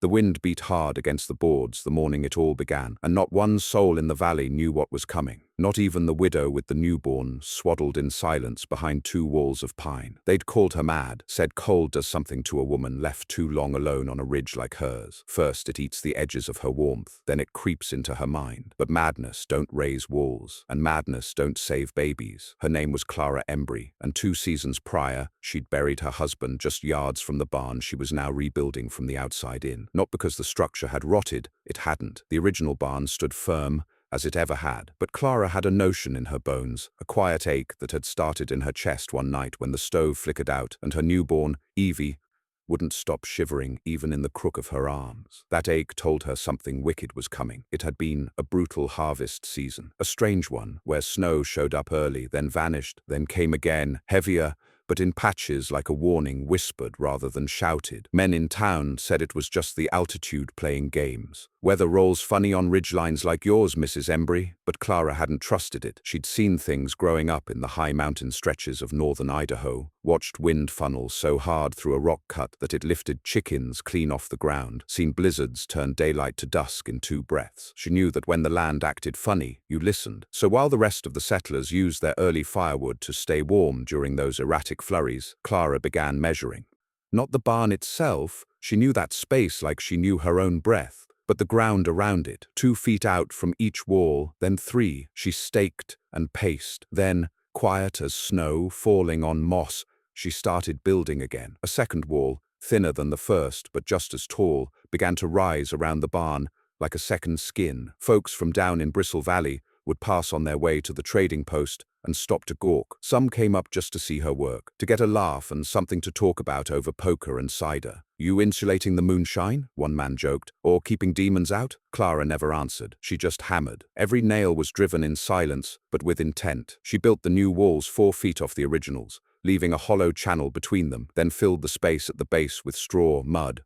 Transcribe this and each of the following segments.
The wind beat hard against the boards the morning it all began, and not one soul in the valley knew what was coming. Not even the widow with the newborn, swaddled in silence behind 2 walls of pine. They'd called her mad, said cold does something to a woman left too long alone on a ridge like hers. First it eats the edges of her warmth, then it creeps into her mind. But madness don't raise walls, and madness don't save babies. Her name was Clara Embry, and 2 seasons prior, she'd buried her husband just yards from the barn she was now rebuilding from the outside in. Not because the structure had rotted, it hadn't. The original barn stood firm as it ever had. But Clara had a notion in her bones, a quiet ache that had started in her chest one night when the stove flickered out and her newborn, Evie, wouldn't stop shivering even in the crook of her arms. That ache told her something wicked was coming. It had been a brutal harvest season, a strange one, where snow showed up early, then vanished, then came again, heavier, but in patches like a warning whispered rather than shouted. Men in town said it was just the altitude playing games. Weather rolls funny on ridgelines like yours, Mrs. Embry, but Clara hadn't trusted it. She'd seen things growing up in the high mountain stretches of northern Idaho, watched wind funnel so hard through a rock cut that it lifted chickens clean off the ground, seen blizzards turn daylight to dusk in 2 breaths. She knew that when the land acted funny, you listened. So while the rest of the settlers used their early firewood to stay warm during those erratic flurries, Clara began measuring. Not the barn itself, she knew that space like she knew her own breath, but the ground around it, 2 feet out from each wall, then 3. She staked and paced. Then, quiet as snow falling on moss, she started building again. A second wall, thinner than the first but just as tall, began to rise around the barn like a second skin. Folks from down in Bristle Valley would pass on their way to the trading post and stop to gawk. Some came up just to see her work, to get a laugh and something to talk about over poker and cider. "You insulating the moonshine?" one man joked. "Or keeping demons out?" Clara never answered. She just hammered. Every nail was driven in silence, but with intent. She built the new walls 4 feet off the originals, leaving a hollow channel between them, then filled the space at the base with straw, mud,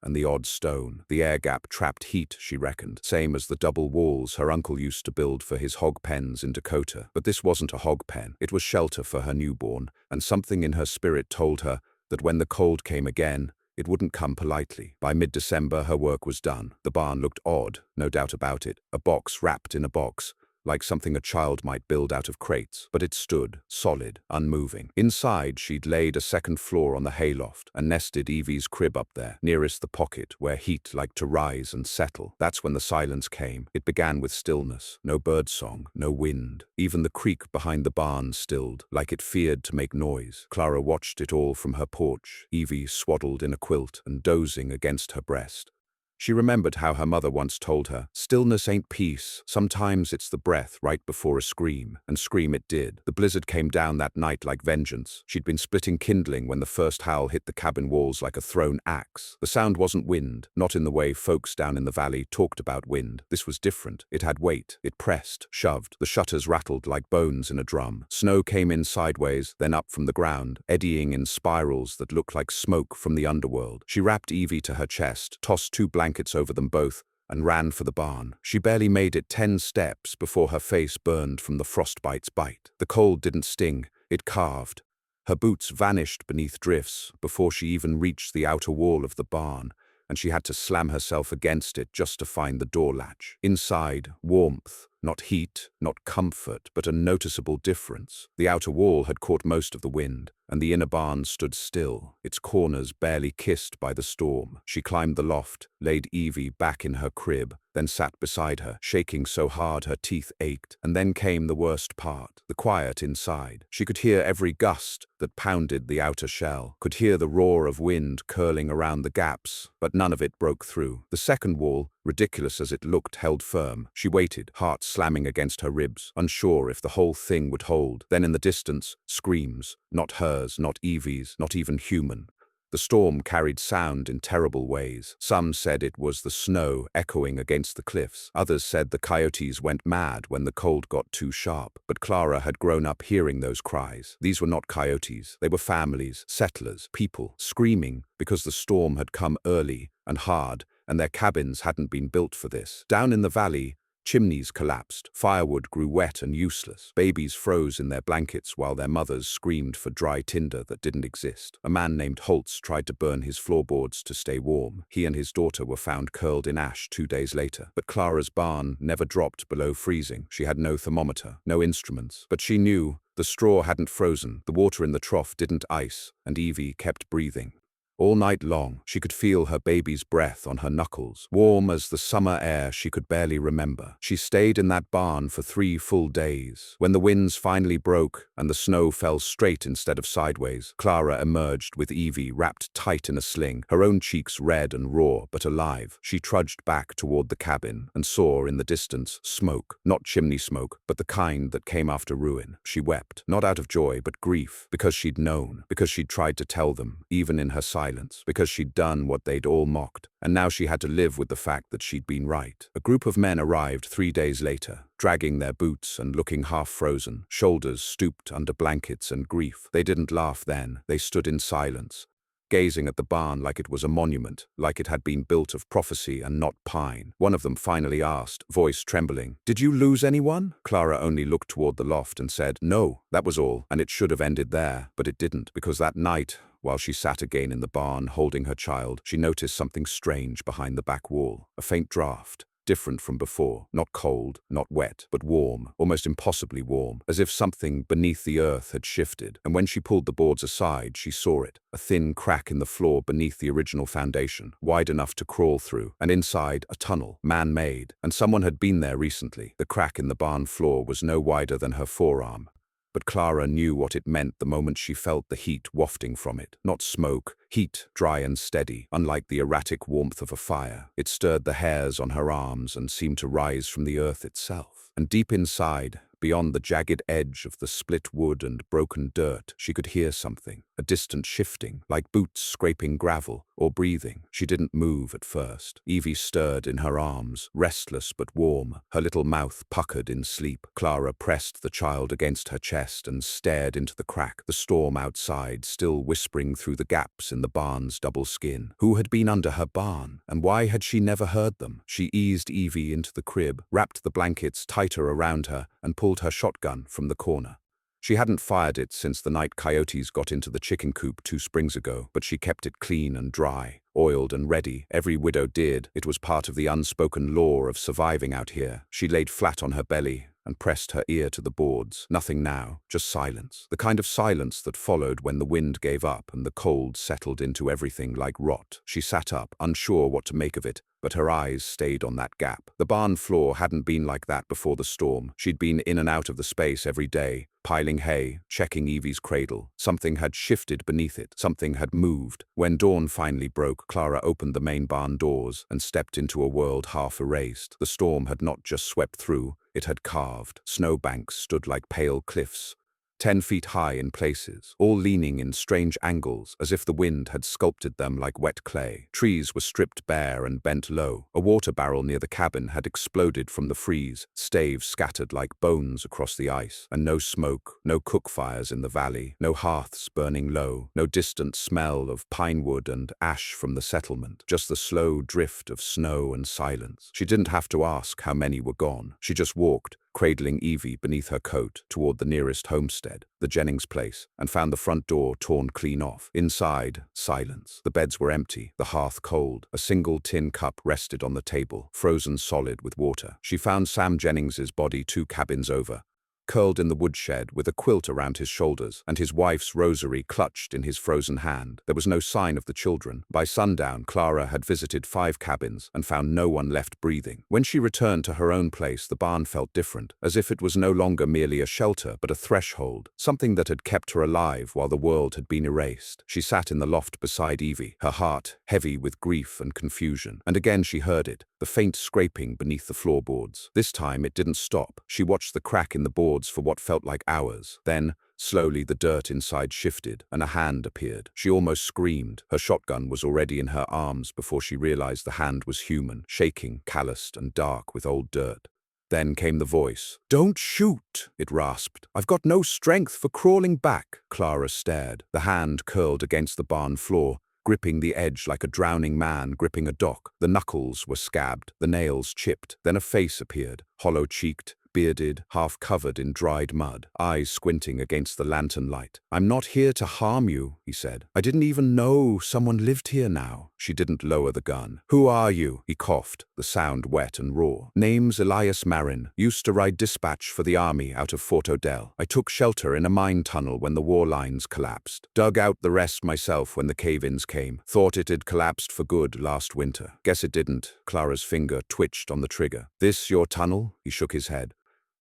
and the odd stone. The air gap trapped heat, she reckoned, same as the double walls her uncle used to build for his hog pens in Dakota. But this wasn't a hog pen. It was shelter for her newborn, and something in her spirit told her that when the cold came again, it wouldn't come politely. By mid-December, her work was done. The barn looked odd, no doubt about it. A box wrapped in a box, like something a child might build out of crates. But it stood, solid, unmoving. Inside, she'd laid a second floor on the hayloft and nested Evie's crib up there, nearest the pocket where heat liked to rise and settle. That's when the silence came. It began with stillness. No birdsong, no wind. Even the creek behind the barn stilled, like it feared to make noise. Clara watched it all from her porch, Evie swaddled in a quilt and dozing against her breast. She remembered how her mother once told her, "Stillness ain't peace. Sometimes it's the breath right before a scream." And scream it did. The blizzard came down that night like vengeance. She'd been splitting kindling when the first howl hit the cabin walls like a thrown axe. The sound wasn't wind, not in the way folks down in the valley talked about wind. This was different. It had weight. It pressed, shoved. The shutters rattled like bones in a drum. Snow came in sideways, then up from the ground, eddying in spirals that looked like smoke from the underworld. She wrapped Evie to her chest, tossed 2 blankets over them both, and ran for the barn. She barely made it 10 steps before her face burned from the frostbite's bite. The cold didn't sting, it carved. Her boots vanished beneath drifts before she even reached the outer wall of the barn, and she had to slam herself against it just to find the door latch. Inside, warmth. Not heat, not comfort, but a noticeable difference. The outer wall had caught most of the wind, and the inner barn stood still, its corners barely kissed by the storm. She climbed the loft, laid Evie back in her crib, then sat beside her, shaking so hard her teeth ached. And then came the worst part, the quiet inside. She could hear every gust that pounded the outer shell, could hear the roar of wind curling around the gaps, but none of it broke through. The second wall, ridiculous as it looked, held firm. She waited, heart slamming against her ribs, unsure if the whole thing would hold. Then in the distance, screams. Not hers, not Evie's, not even human. The storm carried sound in terrible ways. Some said it was the snow echoing against the cliffs. Others said the coyotes went mad when the cold got too sharp. But Clara had grown up hearing those cries. These were not coyotes. They were families, settlers, people, screaming because the storm had come early and hard, and their cabins hadn't been built for this. Down in the valley, Chimneys collapsed. Firewood grew wet and useless. Babies froze in their blankets while their mothers screamed for dry tinder that didn't exist. A man named Holtz tried to burn his floorboards to stay warm. He and his daughter were found curled in ash 2 days later. But Clara's barn never dropped below freezing. She had no thermometer, no instruments. But she knew the straw hadn't frozen, the water in the trough didn't ice, and Evie kept breathing. All night long, she could feel her baby's breath on her knuckles, warm as the summer air she could barely remember. She stayed in that barn for 3 full days. When the winds finally broke and the snow fell straight instead of sideways, Clara emerged with Evie wrapped tight in a sling, her own cheeks red and raw but alive. She trudged back toward the cabin and saw in the distance smoke, not chimney smoke, but the kind that came after ruin. She wept, not out of joy but grief, because she'd known, because she'd tried to tell them, even in her silence, because she'd done what they'd all mocked, and now she had to live with the fact that she'd been right. A group of men arrived 3 days later, dragging their boots and looking half frozen, shoulders stooped under blankets and grief. They didn't laugh then, they stood in silence, gazing at the barn like it was a monument, like it had been built of prophecy and not pine. One of them finally asked, voice trembling, "Did you lose anyone?" Clara only looked toward the loft and said, "No, that was all," and it should have ended there, but it didn't, because that night, while she sat again in the barn holding her child, she noticed something strange behind the back wall, a faint draft. Different from before, not cold, not wet, but warm, almost impossibly warm, as if something beneath the earth had shifted. And when she pulled the boards aside, she saw it, a thin crack in the floor beneath the original foundation, wide enough to crawl through, and inside a tunnel, man-made, and someone had been there recently. The crack in the barn floor was no wider than her forearm. But Clara knew what it meant the moment she felt the heat wafting from it. Not smoke, heat, dry and steady, unlike the erratic warmth of a fire. It stirred the hairs on her arms and seemed to rise from the earth itself. And deep inside, beyond the jagged edge of the split wood and broken dirt, she could hear something, a distant shifting, like boots scraping gravel, or breathing. She didn't move at first. Evie stirred in her arms, restless but warm, her little mouth puckered in sleep. Clara pressed the child against her chest and stared into the crack, the storm outside still whispering through the gaps in the barn's double skin. Who had been under her barn, and why had she never heard them? She eased Evie into the crib, wrapped the blankets tighter around her, and pulled her shotgun from the corner. She hadn't fired it since the night coyotes got into the chicken coop 2 springs ago, but she kept it clean and dry, oiled and ready. Every widow did. It was part of the unspoken law of surviving out here. She laid flat on her belly and pressed her ear to the boards. Nothing now, just silence. The kind of silence that followed when the wind gave up and the cold settled into everything like rot. She sat up, unsure what to make of it, but her eyes stayed on that gap. The barn floor hadn't been like that before the storm. She'd been in and out of the space every day, piling hay, checking Evie's cradle. Something had shifted beneath it. Something had moved. When dawn finally broke, Clara opened the main barn doors and stepped into a world half erased. The storm had not just swept through, it had carved. Snowbanks stood like pale cliffs, 10 feet high in places, all leaning in strange angles as if the wind had sculpted them like wet clay. Trees were stripped bare and bent low. A water barrel near the cabin had exploded from the freeze, staves scattered like bones across the ice. And no smoke, no cook fires in the valley, no hearths burning low, no distant smell of pine wood and ash from the settlement, just the slow drift of snow and silence. She didn't have to ask how many were gone. She just walked, cradling Evie beneath her coat, toward the nearest homestead, the Jennings place, and found the front door torn clean off. Inside, silence. The beds were empty, the hearth cold. A single tin cup rested on the table, frozen solid with water. She found Sam Jennings's body 2 cabins over, curled in the woodshed with a quilt around his shoulders and his wife's rosary clutched in his frozen hand. There was no sign of the children. By sundown, Clara had visited 5 cabins and found no one left breathing. When she returned to her own place, the barn felt different, as if it was no longer merely a shelter but a threshold, something that had kept her alive while the world had been erased. She sat in the loft beside Evie, her heart heavy with grief and confusion, and again she heard it, the faint scraping beneath the floorboards. This time it didn't stop. She watched the crack in the boards for what felt like hours. Then, slowly the dirt inside shifted, and a hand appeared. She almost screamed. Her shotgun was already in her arms before she realized the hand was human, shaking, calloused and dark with old dirt. Then came the voice. "Don't shoot," it rasped. "I've got no strength for crawling back." Clara stared. The hand curled against the barn floor, gripping the edge like a drowning man gripping a dock. The knuckles were scabbed, the nails chipped. Then a face appeared, hollow-cheeked, bearded, half covered in dried mud, eyes squinting against the lantern light. "I'm not here to harm you," he said. "I didn't even know someone lived here now." She didn't lower the gun. "Who are you?" He coughed, the sound wet and raw. "Name's Elias Marin. Used to ride dispatch for the army out of Fort Odell. I took shelter in a mine tunnel when the war lines collapsed. Dug out the rest myself when the cave-ins came. Thought it had collapsed for good last winter. Guess it didn't." Clara's finger twitched on the trigger. "This your tunnel?" He shook his head.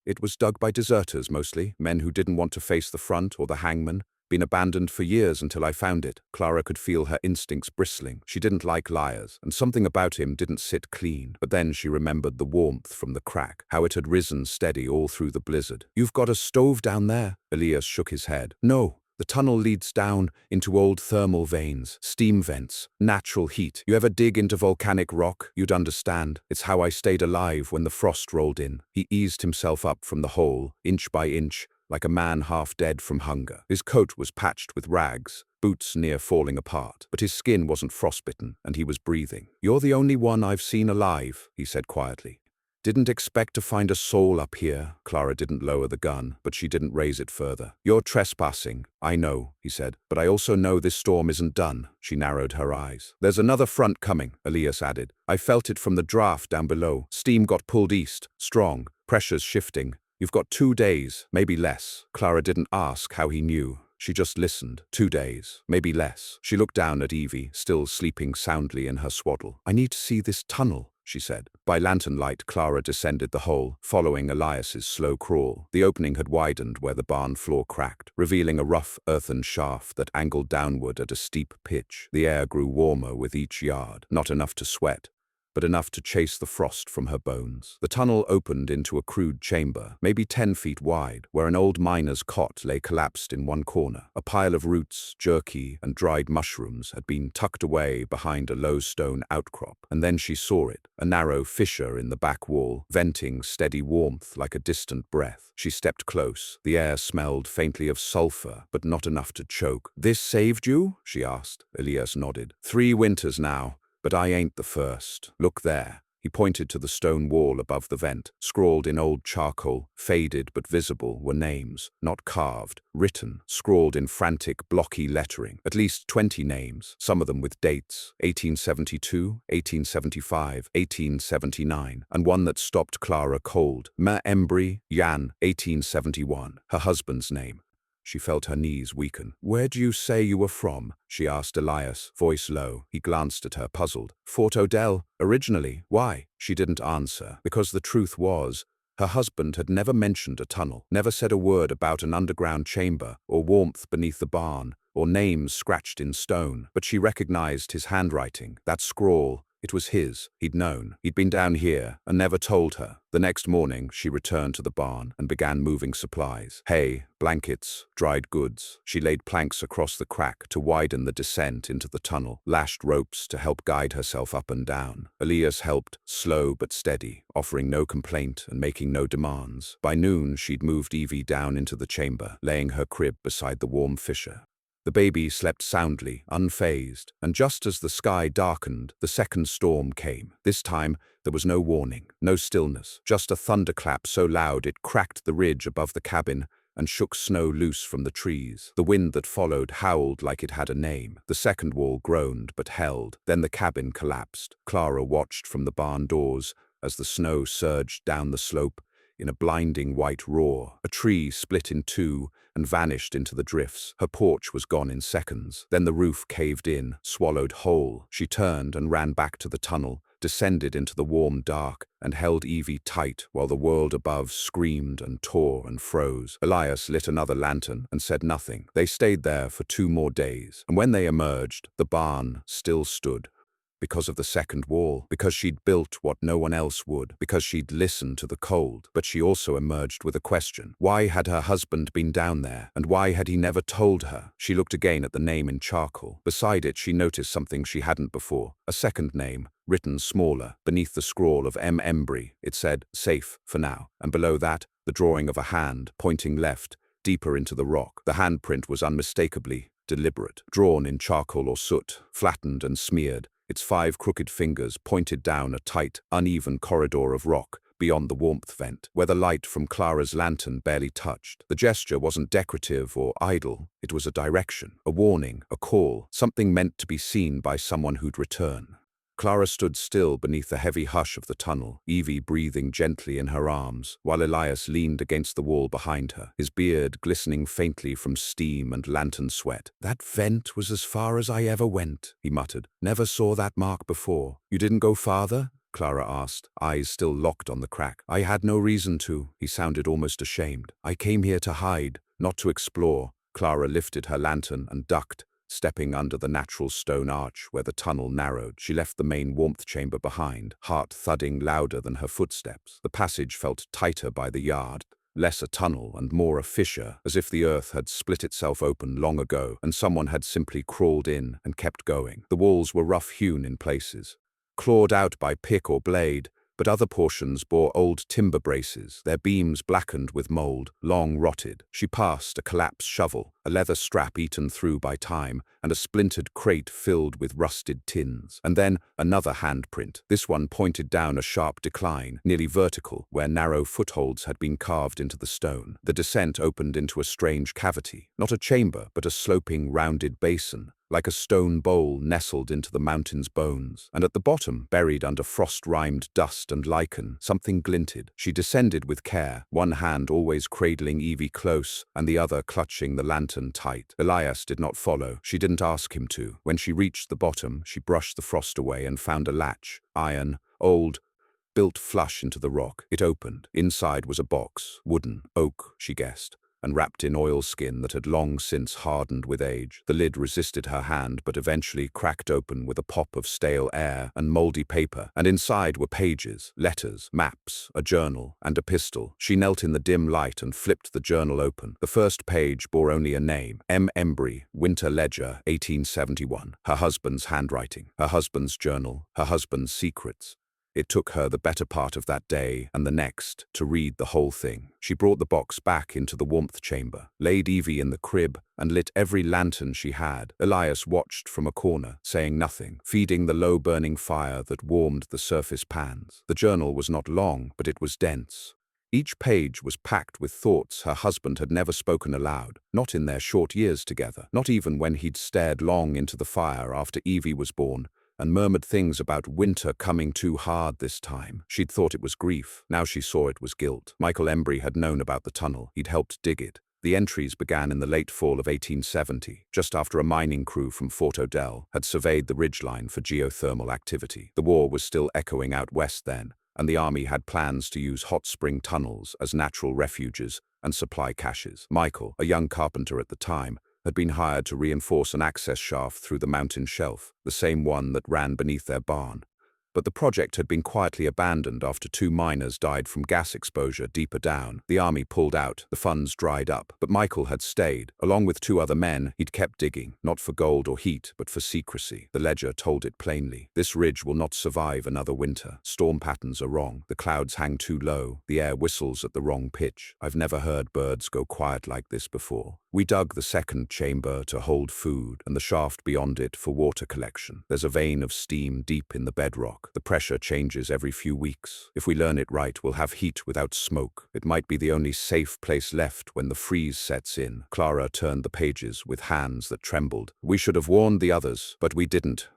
"It was dug by deserters mostly, men who didn't want to face the front or the hangman. Been abandoned for years until I found it." Clara could feel her instincts bristling. She didn't like liars, and something about him didn't sit clean. But then she remembered the warmth from the crack, how it had risen steady all through the blizzard. "You've got a stove down there?" Elias shook his head. "No. The tunnel leads down into old thermal veins, steam vents, natural heat. You ever dig into volcanic rock? You'd understand. It's how I stayed alive when the frost rolled in." He eased himself up from the hole, inch by inch, like a man half dead from hunger. His coat was patched with rags, boots near falling apart, but his skin wasn't frostbitten, and he was breathing. "You're the only one I've seen alive," he said quietly. "Didn't expect to find a soul up here." Clara didn't lower the gun, but she didn't raise it further. "You're trespassing, I know," he said, "but I also know this storm isn't done." She narrowed her eyes. "There's another front coming," Elias added. "I felt it from the draft down below. Steam got pulled east, strong, pressure's shifting. You've got 2 days, maybe less." Clara didn't ask how he knew. She just listened. 2 days, maybe less. She looked down at Evie, still sleeping soundly in her swaddle. "I need to see this tunnel," she said. By lantern light, Clara descended the hole, following Elias's slow crawl. The opening had widened where the barn floor cracked, revealing a rough earthen shaft that angled downward at a steep pitch. The air grew warmer with each yard, not enough to sweat, but enough to chase the frost from her bones. The tunnel opened into a crude chamber, maybe 10 feet wide, where an old miner's cot lay collapsed in one corner. A pile of roots, jerky, and dried mushrooms had been tucked away behind a low stone outcrop, and then she saw it, a narrow fissure in the back wall, venting steady warmth like a distant breath. She stepped close. The air smelled faintly of sulfur, but not enough to choke. "This saved you?" she asked. Elias nodded. "3 winters now. But I ain't the first. Look there." He pointed to the stone wall above the vent. Scrawled in old charcoal, faded but visible, were names, not carved, written, scrawled in frantic, blocky lettering. At least 20 names, some of them with dates: 1872, 1875, 1879, and one that stopped Clara cold. Ember, Jan, 1871, her husband's name. She felt her knees weaken. "Where do you say you were from?" she asked Elias, voice low. He glanced at her, puzzled. "Fort Odell, originally. Why?" She didn't answer, because the truth was, her husband had never mentioned a tunnel, never said a word about an underground chamber, or warmth beneath the barn, or names scratched in stone. But she recognized his handwriting, that scrawl. It was his. He'd known. He'd been down here and never told her. The next morning, she returned to the barn and began moving supplies. Hay, blankets, dried goods. She laid planks across the crack to widen the descent into the tunnel, lashed ropes to help guide herself up and down. Elias helped, slow but steady, offering no complaint and making no demands. By noon, she'd moved Evie down into the chamber, laying her crib beside the warm fissure. The baby slept soundly, unfazed, and just as the sky darkened, the second storm came. This time, there was no warning, no stillness, just a thunderclap so loud it cracked the ridge above the cabin and shook snow loose from the trees. The wind that followed howled like it had a name. The second wall groaned but held. Then the cabin collapsed. Clara watched from the barn doors as the snow surged down the slope in a blinding white roar. A tree split in two and vanished into the drifts. Her porch was gone in seconds. Then the roof caved in, swallowed whole. She turned and ran back to the tunnel, descended into the warm dark, and held Evie tight while the world above screamed and tore and froze. Elias lit another lantern and said nothing. They stayed there for 2 more days, and when they emerged, the barn still stood. Because of the second wall, because she'd built what no one else would, because she'd listened to the cold. But she also emerged with a question. Why had her husband been down there, and why had he never told her? She looked again at the name in charcoal. Beside it, she noticed something she hadn't before. A second name, written smaller, beneath the scrawl of Ember. It said, "Safe, for now." And below that, the drawing of a hand, pointing left, deeper into the rock. The handprint was unmistakably deliberate, drawn in charcoal or soot, flattened and smeared. Its 5 crooked fingers pointed down a tight, uneven corridor of rock beyond the warmth vent, where the light from Clara's lantern barely touched. The gesture wasn't decorative or idle. It was a direction, a warning, a call, something meant to be seen by someone who'd return. Clara stood still beneath the heavy hush of the tunnel, Evie breathing gently in her arms, while Elias leaned against the wall behind her, his beard glistening faintly from steam and lantern sweat. "That vent was as far as I ever went," he muttered. "Never saw that mark before." "You didn't go farther?" Clara asked, eyes still locked on the crack. "I had no reason to." He sounded almost ashamed. "I came here to hide, not to explore." Clara lifted her lantern and ducked, stepping under the natural stone arch where the tunnel narrowed. She left the main warmth chamber behind, heart thudding louder than her footsteps. The passage felt tighter by the yard, less a tunnel and more a fissure, as if the earth had split itself open long ago and someone had simply crawled in and kept going. The walls were rough-hewn in places, clawed out by pick or blade, but other portions bore old timber braces, their beams blackened with mold, long rotted. She passed a collapsed shovel, a leather strap eaten through by time, and a splintered crate filled with rusted tins. And then another handprint. This one pointed down a sharp decline, nearly vertical, where narrow footholds had been carved into the stone. The descent opened into a strange cavity, not a chamber, but a sloping, rounded basin, like a stone bowl nestled into the mountain's bones. And at the bottom, buried under frost-rimed dust and lichen, something glinted. She descended with care, one hand always cradling Evie close and the other clutching the lantern tight. Elias did not follow. She didn't ask him to. When she reached the bottom, she brushed the frost away and found a latch, iron, old, built flush into the rock. It opened. Inside was a box, wooden, oak, she guessed, and wrapped in oilskin that had long since hardened with age. The lid resisted her hand, but eventually cracked open with a pop of stale air and moldy paper, and inside were pages, letters, maps, a journal, and a pistol. She knelt in the dim light and flipped the journal open. The first page bore only a name, M. Embry, Winter Ledger, 1871. Her husband's handwriting, her husband's journal, her husband's secrets. It took her the better part of that day and the next to read the whole thing. She brought the box back into the warmth chamber, laid Evie in the crib, and lit every lantern she had. Elias watched from a corner, saying nothing, feeding the low-burning fire that warmed the surface pans. The journal was not long, but it was dense. Each page was packed with thoughts her husband had never spoken aloud, not in their short years together, not even when he'd stared long into the fire after Evie was born, and murmured things about winter coming too hard this time. She'd thought it was grief. Now she saw it was guilt. Michael Embry had known about the tunnel. He'd helped dig it. The entries began in the late fall of 1870, just after a mining crew from Fort Odell had surveyed the ridgeline for geothermal activity. The war was still echoing out west then, and the army had plans to use hot spring tunnels as natural refuges and supply caches. Michael, a young carpenter at the time, had been hired to reinforce an access shaft through the mountain shelf, the same one that ran beneath their barn. But the project had been quietly abandoned after 2 miners died from gas exposure deeper down. The army pulled out, the funds dried up, but Michael had stayed. Along with 2 other men, he'd kept digging, not for gold or heat, but for secrecy. The ledger told it plainly. This ridge will not survive another winter. Storm patterns are wrong. The clouds hang too low. The air whistles at the wrong pitch. I've never heard birds go quiet like this before. We dug the second chamber to hold food, and the shaft beyond it for water collection. There's a vein of steam deep in the bedrock. The pressure changes every few weeks. If we learn it right, we'll have heat without smoke. It might be the only safe place left when the freeze sets in. Clara turned the pages with hands that trembled. We should have warned the others, but we didn't.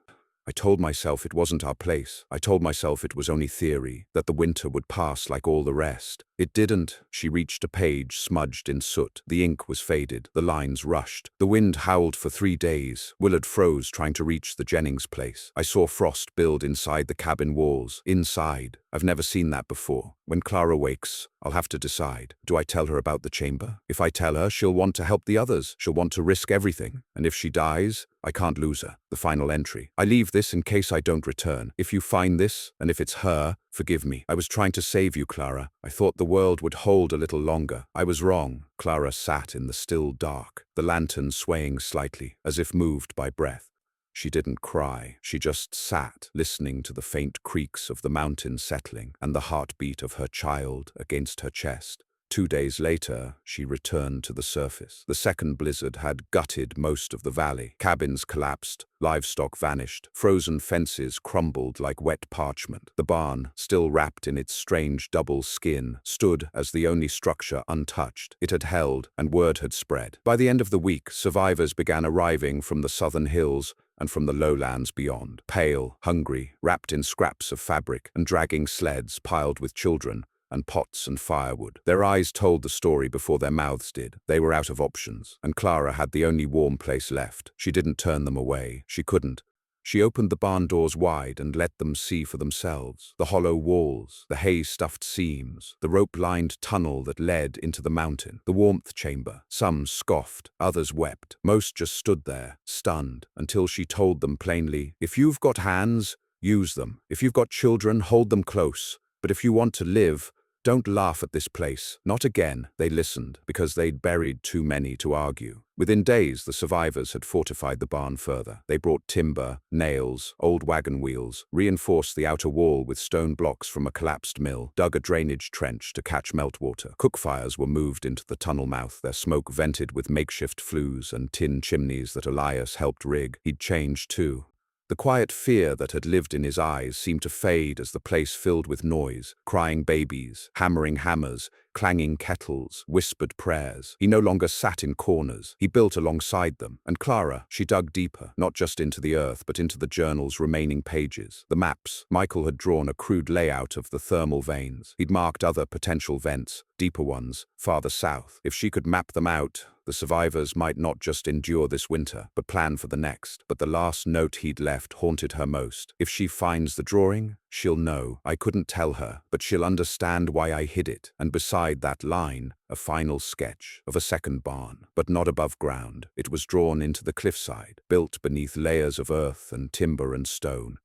I told myself it wasn't our place. I told myself it was only theory, that the winter would pass like all the rest. It didn't. She reached a page smudged in soot. The ink was faded. The lines rushed. The wind howled for 3 days. Willard froze trying to reach the Jennings place. I saw frost build inside the cabin walls. Inside. I've never seen that before. When Clara wakes, I'll have to decide. Do I tell her about the chamber? If I tell her, she'll want to help the others. She'll want to risk everything. And if she dies, I can't lose her. The final entry. I leave this in case I don't return. If you find this, and if it's her, forgive me. I was trying to save you, Clara. I thought the world would hold a little longer. I was wrong. Clara sat in the still dark, the lantern swaying slightly, as if moved by breath. She didn't cry. She just sat, listening to the faint creaks of the mountain settling and the heartbeat of her child against her chest. 2 days later, she returned to the surface. The second blizzard had gutted most of the valley. Cabins collapsed, livestock vanished, frozen fences crumbled like wet parchment. The barn, still wrapped in its strange double skin, stood as the only structure untouched. It had held, and word had spread. By the end of the week, survivors began arriving from the southern hills and from the lowlands beyond, pale, hungry, wrapped in scraps of fabric, and dragging sleds piled with children and pots and firewood. Their eyes told the story before their mouths did. They were out of options, and Clara had the only warm place left. She didn't turn them away. She couldn't. She opened the barn doors wide and let them see for themselves. The hollow walls, the hay-stuffed seams, the rope-lined tunnel that led into the mountain, the warmth chamber. Some scoffed, others wept. Most just stood there, stunned, until she told them plainly, "If you've got hands, use them. If you've got children, hold them close. But if you want to live, don't laugh at this place." Not again. They listened, because they'd buried too many to argue. Within days, the survivors had fortified the barn further. They brought timber, nails, old wagon wheels, reinforced the outer wall with stone blocks from a collapsed mill, dug a drainage trench to catch meltwater. Cookfires were moved into the tunnel mouth, their smoke vented with makeshift flues and tin chimneys that Elias helped rig. He'd changed too. The quiet fear that had lived in his eyes seemed to fade as the place filled with noise, crying babies, hammering hammers, clanging kettles, whispered prayers. He no longer sat in corners. He built alongside them. And Clara, she dug deeper, not just into the earth, but into the journal's remaining pages. The maps. Michael had drawn a crude layout of the thermal veins. He'd marked other potential vents, deeper ones, farther south. If she could map them out, the survivors might not just endure this winter, but plan for the next. But the last note he'd left haunted her most. "If she finds the drawing, she'll know. I couldn't tell her, but she'll understand why I hid it." And beside that line, a final sketch of a second barn, but not above ground. It was drawn into the cliffside, built beneath layers of earth and timber and stone.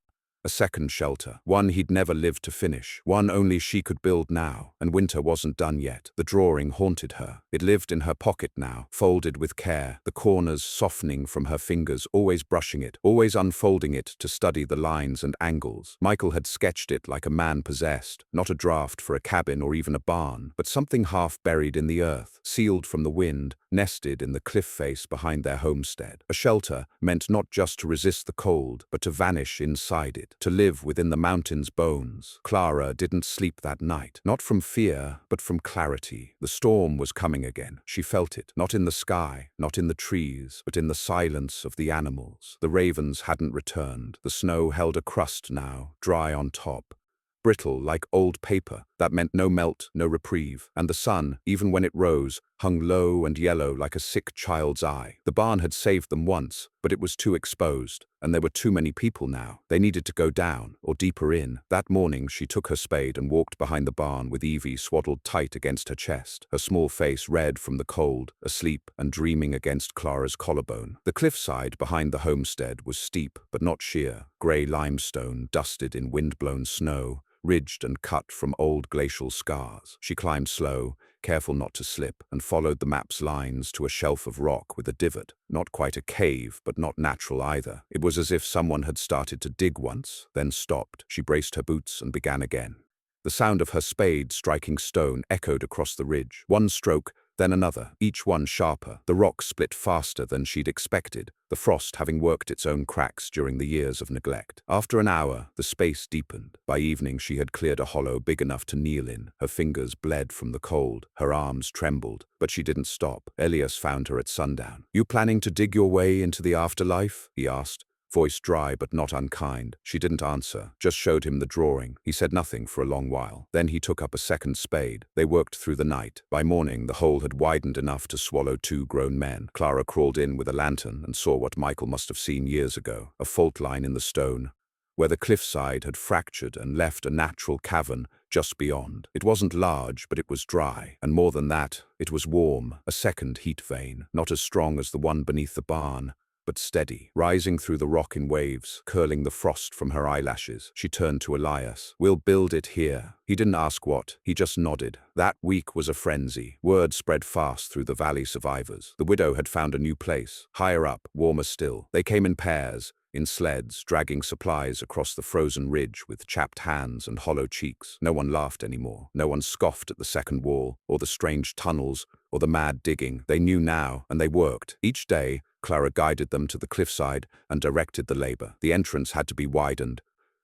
A second shelter, one he'd never lived to finish, one only she could build now, and winter wasn't done yet. The drawing haunted her. It lived in her pocket now, folded with care, the corners softening from her fingers, always brushing it, always unfolding it to study the lines and angles. Michael had sketched it like a man possessed, not a draft for a cabin or even a barn, but something half buried in the earth, sealed from the wind, nested in the cliff face behind their homestead. A shelter meant not just to resist the cold, but to vanish inside it, to live within the mountain's bones. Clara didn't sleep that night, not from fear, but from clarity. The storm was coming again. She felt it, not in the sky, not in the trees, but in the silence of the animals. The ravens hadn't returned. The snow held a crust now, dry on top, brittle like old paper. That meant no melt, no reprieve. And the sun, even when it rose, hung low and yellow like a sick child's eye. The barn had saved them once, but it was too exposed, and there were too many people now. They needed to go down, or deeper in. That morning, she took her spade and walked behind the barn with Evie swaddled tight against her chest, her small face red from the cold, asleep and dreaming against Clara's collarbone. The cliffside behind the homestead was steep, but not sheer. Grey limestone, dusted in wind-blown snow, ridged and cut from old glacial scars. She climbed slow, careful not to slip, and followed the map's lines to a shelf of rock with a divot. Not quite a cave, but not natural either. It was as if someone had started to dig once, then stopped. She braced her boots and began again. The sound of her spade striking stone echoed across the ridge. One stroke, then another, each one sharper. The rock split faster than she'd expected, the frost having worked its own cracks during the years of neglect. After an hour, the space deepened. By evening, she had cleared a hollow big enough to kneel in. Her fingers bled from the cold. Her arms trembled, but she didn't stop. Elias found her at sundown. "You planning to dig your way into the afterlife?" he asked. Voice dry but not unkind. She didn't answer, just showed him the drawing. He said nothing for a long while. Then he took up a second spade. They worked through the night. By morning, the hole had widened enough to swallow 2 grown men. Clara crawled in with a lantern and saw what Michael must have seen years ago, a fault line in the stone, where the cliffside had fractured and left a natural cavern just beyond. It wasn't large, but it was dry. And more than that, it was warm, a second heat vein, not as strong as the one beneath the barn, but steady, rising through the rock in waves, curling the frost from her eyelashes. She turned to Elias. "We'll build it here." He didn't ask what, he just nodded. That week was a frenzy. Word spread fast through the valley survivors. The widow had found a new place, higher up, warmer still. They came in pairs, in sleds, dragging supplies across the frozen ridge with chapped hands and hollow cheeks. No one laughed anymore. No one scoffed at the second wall, or the strange tunnels, or the mad digging. They knew now, and they worked. Each day, Clara guided them to the cliffside and directed the labor. The entrance had to be widened,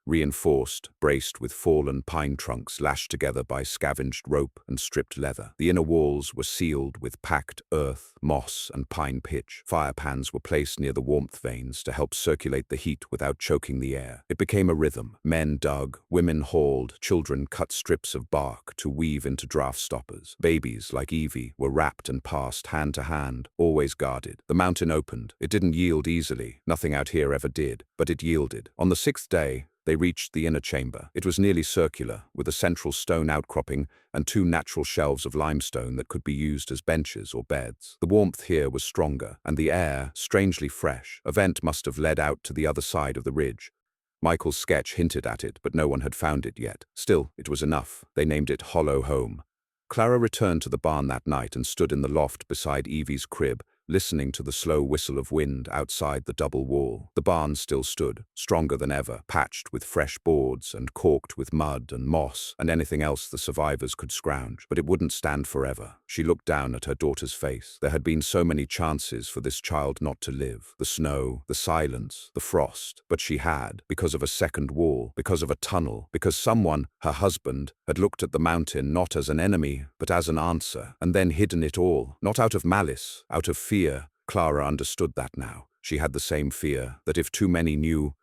reinforced, braced with fallen pine trunks lashed together by scavenged rope and stripped leather. The inner walls were sealed with packed earth, moss, and pine pitch. Fire pans were placed near the warmth veins to help circulate the heat without choking the air. It became a rhythm. Men dug, women hauled, children cut strips of bark to weave into draft stoppers. Babies, like Evie, were wrapped and passed hand to hand, always guarded. The mountain opened. It didn't yield easily. Nothing out here ever did, but it yielded. On the 6th day, they reached the inner chamber. It was nearly circular, with a central stone outcropping and 2 natural shelves of limestone that could be used as benches or beds. The warmth here was stronger, and the air, strangely fresh. A vent must have led out to the other side of the ridge. Michael's sketch hinted at it, but no one had found it yet. Still, it was enough. They named it Hollow Home. Clara returned to the barn that night and stood in the loft beside Evie's crib, listening to the slow whistle of wind outside the double wall. The barn still stood, stronger than ever, patched with fresh boards and caulked with mud and moss and anything else the survivors could scrounge. But it wouldn't stand forever. She looked down at her daughter's face. There had been so many chances for this child not to live. The snow, the silence, the frost. But she had, because of a second wall, because of a tunnel, because someone, her husband, had looked at the mountain not as an enemy, but as an answer, and then hidden it all, not out of malice, out of fear. Clara understood that now. She had the same fear, that if too many knew,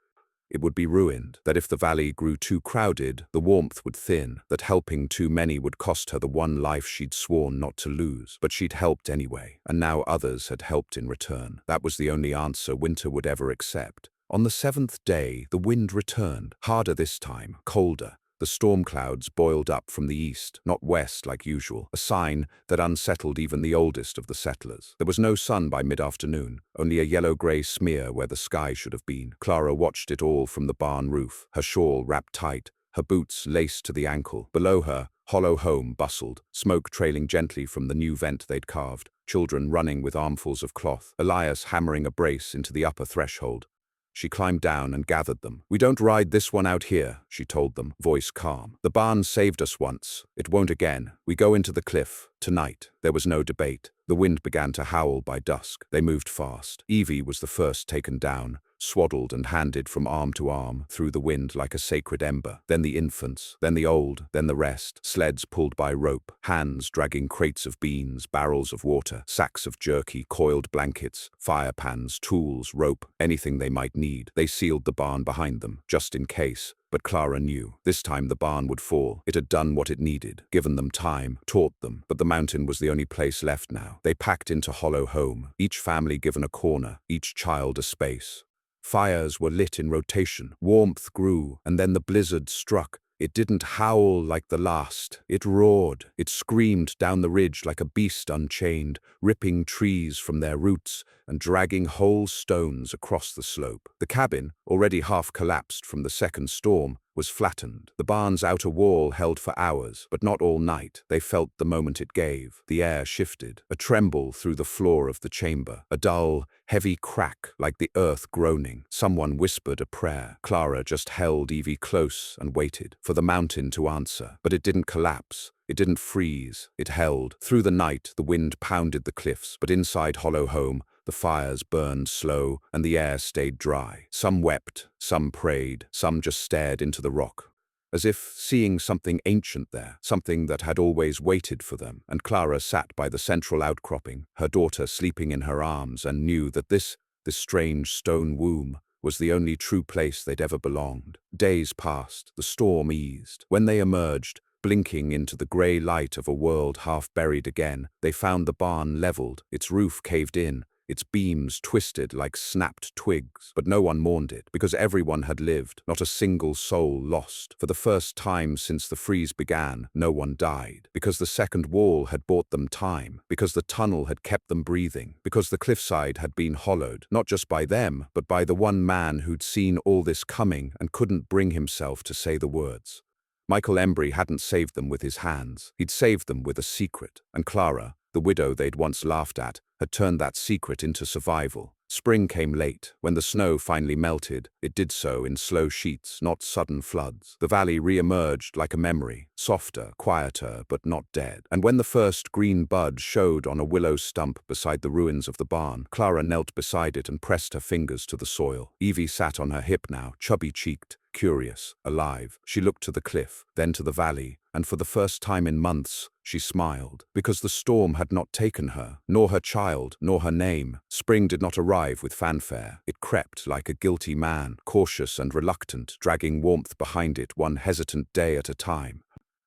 it would be ruined, that if the valley grew too crowded, the warmth would thin, that helping too many would cost her the one life she'd sworn not to lose. But she'd helped anyway, and now others had helped in return. That was the only answer Winter would ever accept. On the 7th day, the wind returned, harder this time, colder. The storm clouds boiled up from the east, not west like usual, a sign that unsettled even the oldest of the settlers. There was no sun by mid-afternoon, only a yellow-grey smear where the sky should have been. Clara watched it all from the barn roof, her shawl wrapped tight, her boots laced to the ankle. Below her, Hollow Home bustled, smoke trailing gently from the new vent they'd carved, children running with armfuls of cloth, Elias hammering a brace into the upper threshold. She climbed down and gathered them. "We don't ride this one out here," she told them, voice calm. "The barn saved us once. It won't again. We go into the cliff. Tonight." There was no debate. The wind began to howl by dusk. They moved fast. Evie was the first taken down, swaddled and handed from arm to arm through the wind like a sacred ember. Then the infants, then the old, then the rest. Sleds pulled by rope, hands dragging crates of beans, barrels of water, sacks of jerky, coiled blankets, fire pans, tools, rope, anything they might need. They sealed the barn behind them, just in case. But Clara knew. This time the barn would fall. It had done what it needed, given them time, taught them. But the mountain was the only place left now. They packed into Hollow Home, each family given a corner, each child a space. Fires were lit in rotation. Warmth grew, and then the blizzard struck. It didn't howl like the last. It roared. It screamed down the ridge like a beast unchained, ripping trees from their roots and dragging whole stones across the slope. The cabin, already half collapsed from the second storm, was flattened. The barn's outer wall held for hours, but not all night. They felt the moment it gave. The air shifted, a tremble through the floor of the chamber, a dull, heavy crack like the earth groaning. Someone whispered a prayer. Clara just held Evie close and waited for the mountain to answer. But it didn't collapse. It didn't freeze. It held. Through the night, the wind pounded the cliffs, but inside Hollow Home, the fires burned slow, and the air stayed dry. Some wept, some prayed, some just stared into the rock, as if seeing something ancient there, something that had always waited for them. And Clara sat by the central outcropping, her daughter sleeping in her arms, and knew that this strange stone womb was the only true place they'd ever belonged. Days passed, the storm eased. When they emerged, blinking into the grey light of a world half buried again, they found the barn leveled, its roof caved in, its beams twisted like snapped twigs. But no one mourned it, because everyone had lived, not a single soul lost. For the first time since the freeze began, no one died, because the second wall had bought them time, because the tunnel had kept them breathing, because the cliffside had been hollowed, not just by them, but by the one man who'd seen all this coming and couldn't bring himself to say the words. Michael Ember hadn't saved them with his hands. He'd saved them with a secret, and Clara, the widow they'd once laughed at, had turned that secret into survival. Spring came late. When the snow finally melted, it did so in slow sheets, not sudden floods. The valley re-emerged like a memory, softer, quieter, but not dead. And when the first green bud showed on a willow stump beside the ruins of the barn, Clara knelt beside it and pressed her fingers to the soil. Evie sat on her hip now, chubby-cheeked, curious, alive. She looked to the cliff, then to the valley, and for the first time in months, she smiled, because the storm had not taken her, nor her child, nor her name. Spring did not arrive with fanfare. It crept like a guilty man, cautious and reluctant, dragging warmth behind it one hesitant day at a time.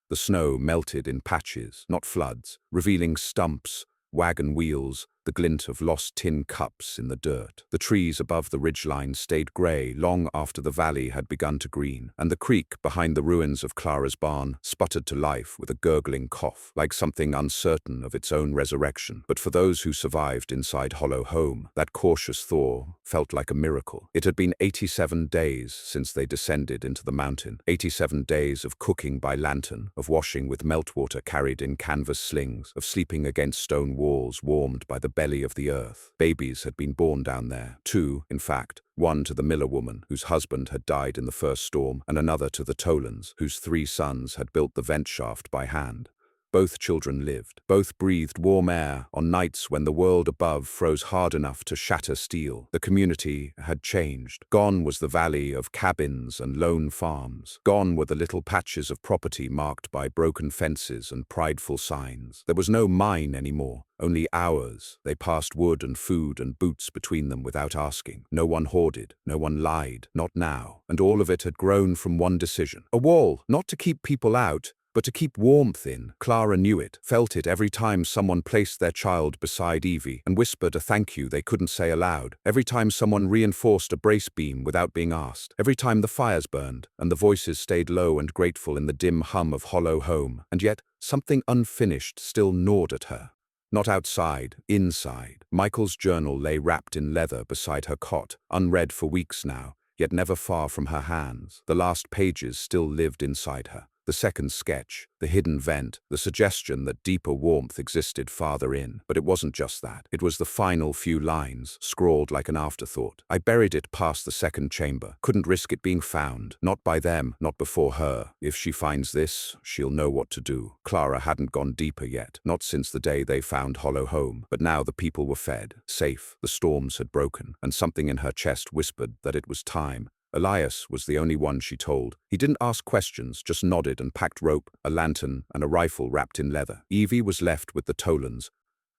The snow melted in patches, not floods, revealing stumps, wagon wheels, the glint of lost tin cups in the dirt. The trees above the ridgeline stayed grey long after the valley had begun to green, and the creek behind the ruins of Clara's barn sputtered to life with a gurgling cough, like something uncertain of its own resurrection. But for those who survived inside Hollow Home, that cautious thaw felt like a miracle. It had been 87 days since they descended into the mountain, 87 days of cooking by lantern, of washing with meltwater carried in canvas slings, of sleeping against stone walls warmed by the belly of the earth. Babies had been born down there, two, in fact, one to the Miller woman, whose husband had died in the first storm, and another to the Tolans, whose 3 sons had built the vent shaft by hand. Both children lived. Both breathed warm air on nights when the world above froze hard enough to shatter steel. The community had changed. Gone was the valley of cabins and lone farms. Gone were the little patches of property marked by broken fences and prideful signs. There was no mine anymore, only hours. They passed wood and food and boots between them without asking. No one hoarded, no one lied, not now. And all of it had grown from one decision. A wall, not to keep people out, but to keep warmth in. Clara knew it, felt it every time someone placed their child beside Evie and whispered a thank you they couldn't say aloud, every time someone reinforced a brace beam without being asked, every time the fires burned and the voices stayed low and grateful in the dim hum of Hollow Home. And yet, something unfinished still gnawed at her. Not outside, inside. Michael's journal lay wrapped in leather beside her cot, unread for weeks now, yet never far from her hands. The last pages still lived inside her. The second sketch, the hidden vent, the suggestion that deeper warmth existed farther in. But it wasn't just that. It was the final few lines, scrawled like an afterthought. I buried it past the second chamber. Couldn't risk it being found. Not by them, not before her. If she finds this, she'll know what to do. Clara hadn't gone deeper yet, not since the day they found Hollow Home. But now the people were fed, safe, the storms had broken, and something in her chest whispered that it was time. Elias was the only one she told. He didn't ask questions, just nodded and packed rope, a lantern, and a rifle wrapped in leather. Evie was left with the Tolans,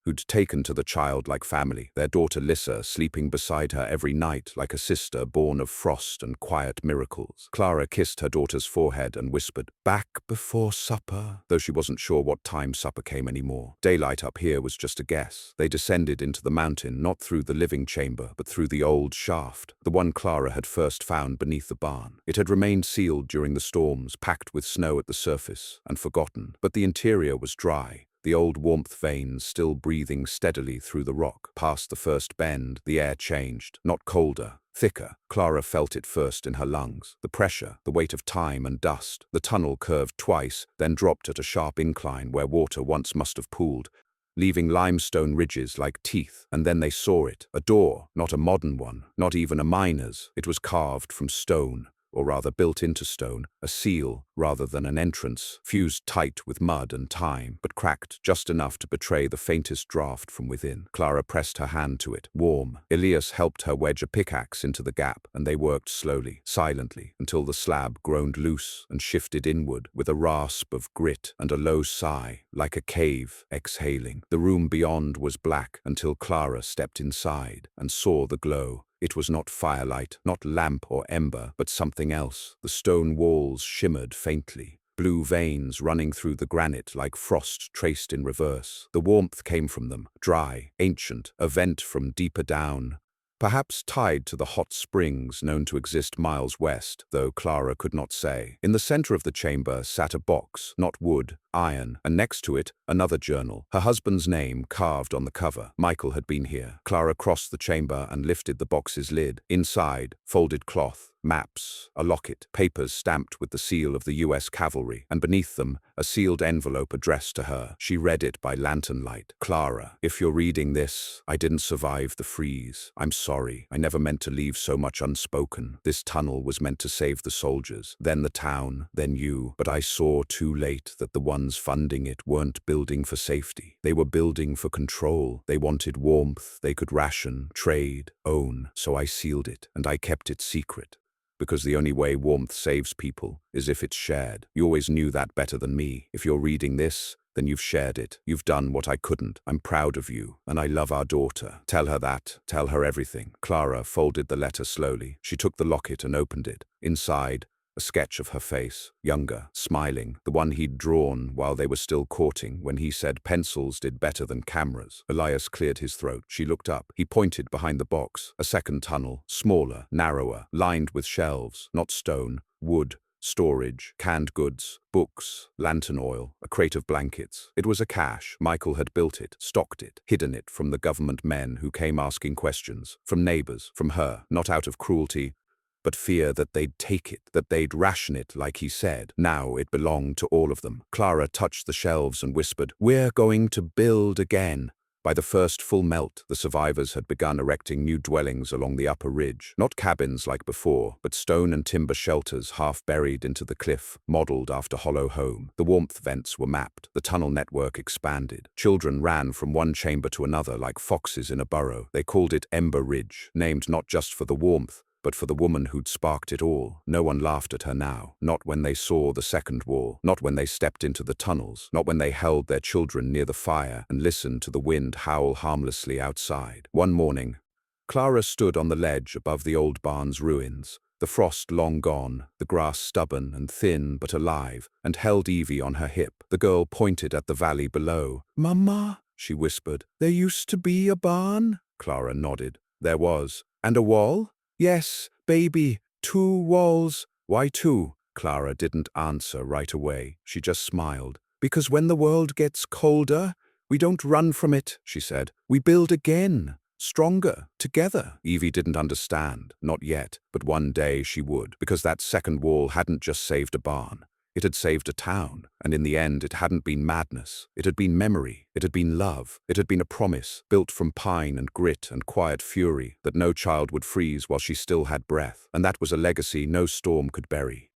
who'd taken to the child like family, their daughter Lissa sleeping beside her every night like a sister born of frost and quiet miracles. Clara kissed her daughter's forehead and whispered, "Back before supper," though she wasn't sure what time supper came anymore. Daylight up here was just a guess. They descended into the mountain, not through the living chamber, but through the old shaft, the one Clara had first found beneath the barn. It had remained sealed during the storms, packed with snow at the surface, and forgotten, but the interior was dry. The old warmth veins still breathing steadily through the rock. Past the first bend, the air changed, not colder, thicker. Clara felt it first in her lungs. The pressure, the weight of time and dust. The tunnel curved twice, then dropped at a sharp incline where water once must have pooled, leaving limestone ridges like teeth. And then they saw it. A door, not a modern one, not even a miner's. It was carved from stone, or rather built into stone, a seal rather than an entrance, fused tight with mud and time, but cracked just enough to betray the faintest draft from within. Clara pressed her hand to it, warm. Elias helped her wedge a pickaxe into the gap, and they worked slowly, silently, until the slab groaned loose and shifted inward with a rasp of grit and a low sigh, like a cave exhaling. The room beyond was black until Clara stepped inside and saw the glow. It was not firelight, not lamp or ember, but something else. The stone walls shimmered faintly, blue veins running through the granite like frost traced in reverse. The warmth came from them, dry, ancient, a vent from deeper down, perhaps tied to the hot springs known to exist miles west, though Clara could not say. In the center of the chamber sat a box, not wood, iron, and next to it, another journal, her husband's name carved on the cover. Michael had been here. Clara crossed the chamber and lifted the box's lid. Inside, folded cloth, maps, a locket, papers stamped with the seal of the US Cavalry, and beneath them, a sealed envelope addressed to her. She read it by lantern light. Clara, if you're reading this, I didn't survive the freeze. I'm sorry. I never meant to leave so much unspoken. This tunnel was meant to save the soldiers, then the town, then you. But I saw too late that the ones funding it weren't building for safety. They were building for control. They wanted warmth they could ration, trade, own. So I sealed it, and I kept it secret. Because the only way warmth saves people is if it's shared. You always knew that better than me. If you're reading this, then you've shared it. You've done what I couldn't. I'm proud of you, and I love our daughter. Tell her that. Tell her everything. Clara folded the letter slowly. She took the locket and opened it. Inside, a sketch of her face, younger, smiling, the one he'd drawn while they were still courting when he said pencils did better than cameras. Elias cleared his throat. She looked up. He pointed behind the box. A second tunnel, smaller, narrower, lined with shelves, not stone, wood, storage, canned goods, books, lantern oil, a crate of blankets. It was a cache. Michael had built it, stocked it, hidden it from the government men who came asking questions, from neighbors, from her, not out of cruelty, but fear that they'd take it, that they'd ration it like he said. Now it belonged to all of them. Clara touched the shelves and whispered, "We're going to build again." By the first full melt, the survivors had begun erecting new dwellings along the upper ridge. Not cabins like before, but stone and timber shelters half buried into the cliff, modeled after Hollow Home. The warmth vents were mapped. The tunnel network expanded. Children ran from one chamber to another like foxes in a burrow. They called it Ember Ridge, named not just for the warmth, but for the woman who'd sparked it all. No one laughed at her now, not when they saw the second wall, not when they stepped into the tunnels, not when they held their children near the fire and listened to the wind howl harmlessly outside. One morning, Clara stood on the ledge above the old barn's ruins, the frost long gone, the grass stubborn and thin but alive, and held Evie on her hip. The girl pointed at the valley below. "Mama," she whispered, "there used to be a barn?" Clara nodded. "There was. And a wall?" "Yes, baby, 2 walls." "Why 2? Clara didn't answer right away. She just smiled. "Because when the world gets colder, we don't run from it," she said. "We build again, stronger, together." Evie didn't understand, not yet, but one day she would, because that second wall hadn't just saved a barn. It had saved a town, and in the end it hadn't been madness. It had been memory. It had been love. It had been a promise, built from pine and grit and quiet fury, that no child would freeze while she still had breath. And that was a legacy no storm could bury.